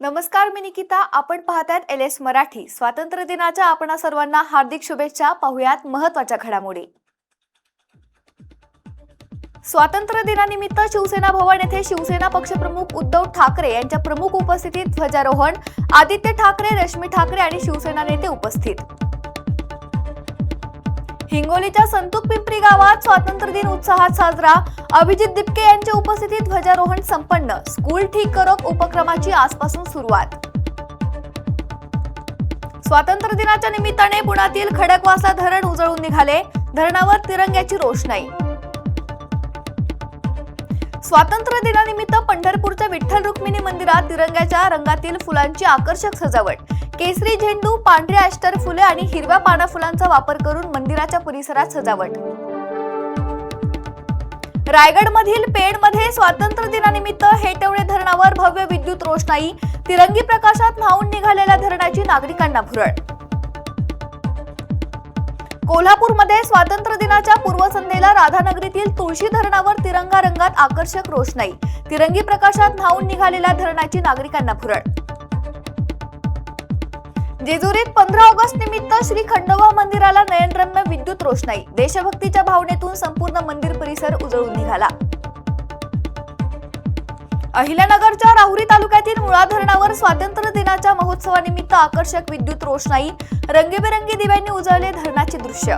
नमस्कार, मी निकिता. आपण पाहतायत LS मराठी. स्वातंत्र्य दिनाच्या आपणा सर्वांना हार्दिक शुभेच्छा. पाहुयात महत्त्वाच्या घडामोडी. स्वातंत्र्य दिनानिमित्त शिवसेना भवन येथे शिवसेना पक्षप्रमुख उद्धव ठाकरे यांच्या प्रमुख उपस्थितीत ध्वजारोहण. आदित्य ठाकरे, रश्मी ठाकरे आणि शिवसेना नेते उपस्थित. हिंगोलीच्या संतूक पिंपरी गावात स्वातंत्र्य दिन उत्साहात साजरा. अभिजित दिपके यांच्या उपस्थितीत ध्वजारोहण संपन्न. स्कूल ठीक करो उपक्रमाची आजपासून सुरुवात. स्वातंत्र्य दिनाच्या निमित्ताने पुण्यातील खडकवासला धरण उजळून निघाले. धरणावर तिरंग्याची रोषणाई. स्वातंत्र्य दिनानिमित्त पंढरपूरच्या विठ्ठल रुक्मिणी मंदिरात तिरंग्याच्या रंगातील फुलांची आकर्षक सजावट. केसरी झेंडू, पांढऱ्या ॲस्टर फुले आणि हिरव्या पाना फुलांचा वापर करून मंदिराच्या परिसरात सजावट. रायगडमधील पेणमध्ये स्वातंत्र्य दिनानिमित्त हेटवडे धरणावर भव्य विद्युत रोषणाई. तिरंगी प्रकाशात न्हाऊन निघालेल्या धरणाची नागरिकांना भुरळ. कोल्हापूरमध्ये स्वातंत्र्य दिनाच्या पूर्वसंध्येला राधानगरीतील तुळशी धरणावर तिरंगा रंगात आकर्षक रोषणाई. तिरंगी प्रकाशात न्हाऊन निघालेल्या धरणाची नागरिकांना भुरळ. जेजुरीत 15 ऑगस्ट निमित्त श्री खंडोबा मंदिराला नयनरम्य विद्युत रोषणाई. देशभक्तीच्या भावनेतून संपूर्ण मंदिर परिसर उजळून निघाला. अहिल्यानगरच्या राहुरी तालुक्यातील मुळा धरणावर स्वातंत्र्य दिनाच्या महोत्सवानिमित्त आकर्षक विद्युत रोषणाई. रंगीबेरंगी दिव्यांनी उजळले धरणाचे दृश्य.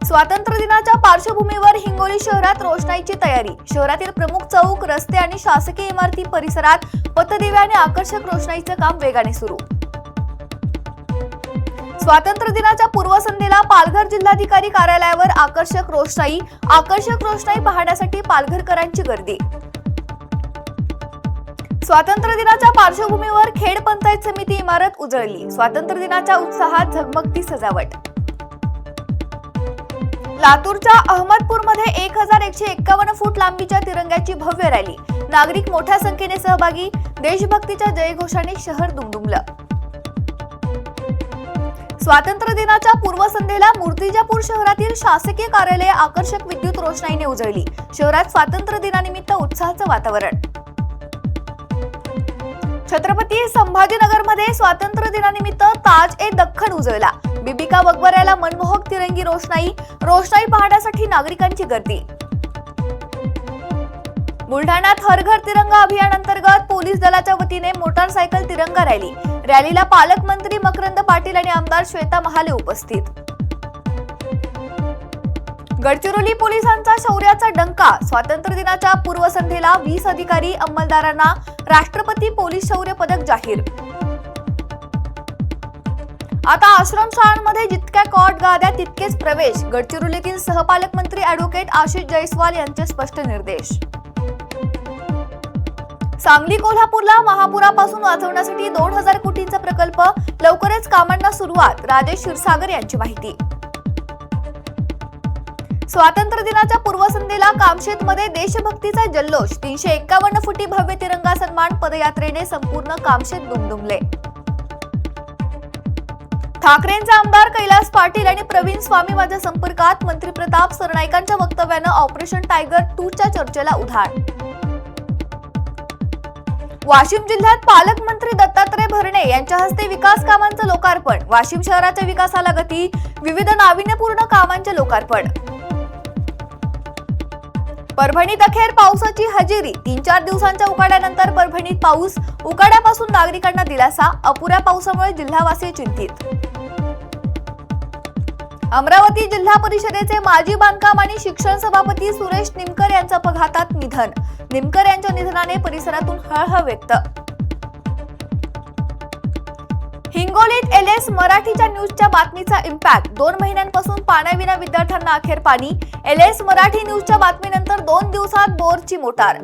स्वातंत्र्य दिनाच्या पार्श्वभूमीवर हिंगोली शहरात रोषणाईची तयारी. शहरातील प्रमुख चौक, रस्ते आणि शासकीय इमारती परिसरात पथदिवे आणि आकर्षक रोषणाईचे काम वेगाने सुरू. स्वातंत्र्य दिनाच्या पूर्वसंध्येला पालघर जिल्हाधिकारी कार्यालयावर आकर्षक रोषणाई. आकर्षक रोषणाई पाहण्यासाठी पालघरकरांची गर्दी. स्वातंत्र्य दिनाच्या पार्श्वभूमीवर खेड पंचायत समिती इमारत उजळली. स्वातंत्र्य दिनाच्या उत्साहात झगमगती सजावट. लातूरच्या अहमदपूरमध्ये 1151 फूट लांबीच्या तिरंग्याची भव्य रॅली. नागरिक मोठ्या संख्येने सहभागी. देशभक्तीच्या जयघोषाने शहर दुमदुमलं. स्वातंत्र्य दिनाच्या पूर्वसंध्येला मूर्तिजापूर शहरातील शासकीय कार्यालये आकर्षक विद्युत रोषणाईने उजळली. शहरात स्वातंत्र्य दिनानिमित्त उत्साहाचं वातावरण. छत्रपती संभाजीनगरमध्ये स्वातंत्र्य दिनानिमित्त ताज-ए-दख्खन उजळला. बिबिका मकबऱ्याला मनमोहक तिरंगी रोषणाई. रोषणाई पाहण्यासाठी नागरिकांची गर्दी. बुलढाण्यात हर घर तिरंगा अभियान अंतर्गत पोलीस दलाच्या वतीने मोटारसायकल तिरंगा रॅली. रॅलीला पालकमंत्री मकरंद पाटील आणि आमदार श्वेता महाले उपस्थित. गडचिरोली पोलिसांचा शौर्याचा डंका. स्वातंत्र्य दिनाच्या पूर्वसंध्येला 20 अधिकारी अंमलदारांना राष्ट्रपती पोलीस शौर्य पदक जाहीर. आता आश्रमशाळांमध्ये जितक्या कॉट गाद्या तितकेच प्रवेश. गडचिरोलीतील सहपालकमंत्री ॲडव्होकेट आशिष जयस्वाल यांचे स्पष्ट निर्देश. सांगली कोल्हापूरला महापुरापासून वाचवण्यासाठी 2000 कोटींचा प्रकल्प. लवकरच कामांना सुरुवात. राजेश क्षीरसागर यांची माहिती. स्वातंत्र्य दिनाच्या पूर्वसंध्येला कामशेतमध्ये देशभक्तीचा जल्लोष. 351 फुटी भव्य तिरंगा सन्मान पदयात्रेने संपूर्ण कामशेत दुमदुमले. ठाकरेंचे आमदार कैलास पाटील आणि प्रवीण स्वामी माझ्या संपर्कात. मंत्री प्रताप सरनाईकांच्या वक्तव्यानं ऑपरेशन टायगर 2 च्या चर्चेला उधाण. वाशिम जिल्ह्यात पालकमंत्री दत्तात्रय भरणे यांच्या हस्ते विकास कामांचं लोकार्पण. वाशिम शहराच्या विकासाला गती. विविध नाविन्यपूर्ण कामांचे लोकार्पण. परभणीत अखेर पावसाची हजेरी. 3-4 दिवसांच्या उकाड्यानंतर परभणीत पाऊस. उकाड्यापासून नागरिकांना दिलासा. अपुऱ्या पावसामुळे जिल्हावासी चिंतित. अमरावती जिल्हा परिषदेचे माजी बांधकाम आणि शिक्षण सभापती सुरेश निमकर यांचं अपघातात निधन. निमकर यांच्या निधनाने परिसरातून हळहळ व्यक्त. हिंगोलीत LS मराठीच्या न्यूजच्या बातमीचा इम्पॅक्ट. 2 महिन्यांपासून पाण्याविना विद्यार्थ्यांना अखेर पाणी. LS मराठी न्यूजच्या बातमीनंतर 2 दिवसात बोरची मोटार.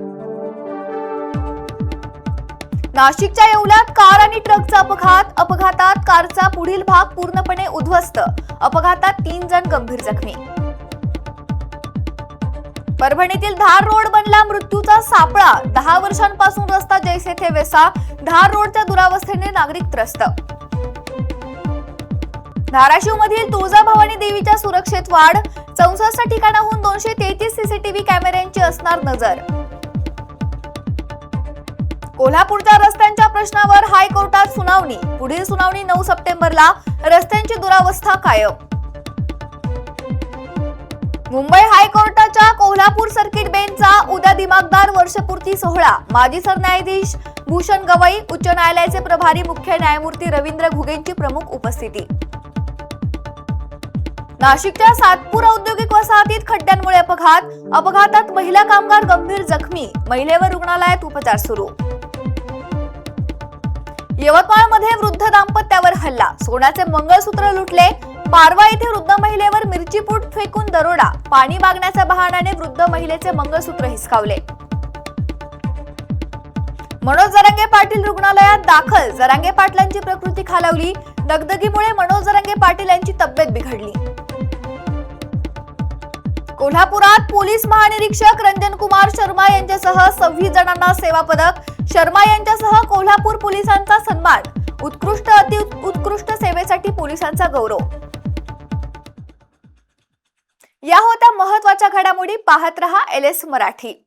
नाशिकच्या येवल्यात कार आणि ट्रकचा अपघात. अपघातात कारचा पुढील भाग पूर्णपणे उद्ध्वस्त. अपघातात 3 जण गंभीर जखमी. परभणीतील धार रोड बनला मृत्यूचा सापळा. 10 वर्षांपासून रस्ता जैसे थे वैसा. धार रोडच्या दुरावस्थेने नागरिक त्रस्त. धाराशिवमधील तुळजाभवानी देवीच्या सुरक्षेत वाढ. 64 ठिकाणाहून 233 सीसीटीव्ही कॅमेऱ्यांची असणार नजर. कोल्हापूरच्या रस्त्यांच्या प्रश्नावर हायकोर्टात सुनावणी. पुढील सुनावणी 9 सप्टेंबरला. रस्त्यांची दुरावस्था कायम. मुंबई हायकोर्टाच्या कोल्हापूर सर्किट बेंचचा उद्या दिमागदार वर्षपूर्ती सोहळा. माजी सरन्यायाधीश भूषण गवई, उच्च न्यायालयाचे प्रभारी मुख्य न्यायमूर्ती रवींद्र घुगेंची प्रमुख उपस्थिती. नाशिकच्या सातपूर औद्योगिक वसाहतीत खड्ड्यांमुळे अपघातात महिला कामगार गंभीर जखमी. महिलेवर रुग्णालयात उपचार सुरू. यवतमाळमध्ये वृद्ध दाम्पत्यावर हल्ला. सोन्याचे मंगळसूत्र लुटले. पारवा येथे वृद्ध महिलेवर मिरचीपूड फेकून दरोडा. पाणी मागण्याच्या बहाण्याने वृद्ध महिलेचे मंगळसूत्र हिसकावले. मनोज जरांगे पाटील रुग्णालयात दाखल. जरांगे पाटलांची प्रकृती खालावली. दगदगीमुळे मनोज जरांगे पाटील यांची तब्येत बिघडली. कोल्हापुरात पोलीस महानिरीक्षक रंजन कुमार शर्मा यांच्यासह 26 जणांना सेवा पदक. शर्मा यांच्यासह कोल्हापूर पोलिसांचा सन्मान. उत्कृष्ट अतिउत्कृष्ट सेवेसाठी पोलिसांचा गौरव. या होत्या महत्त्वाच्या घडामोडी. पाहत रहा LS मराठी.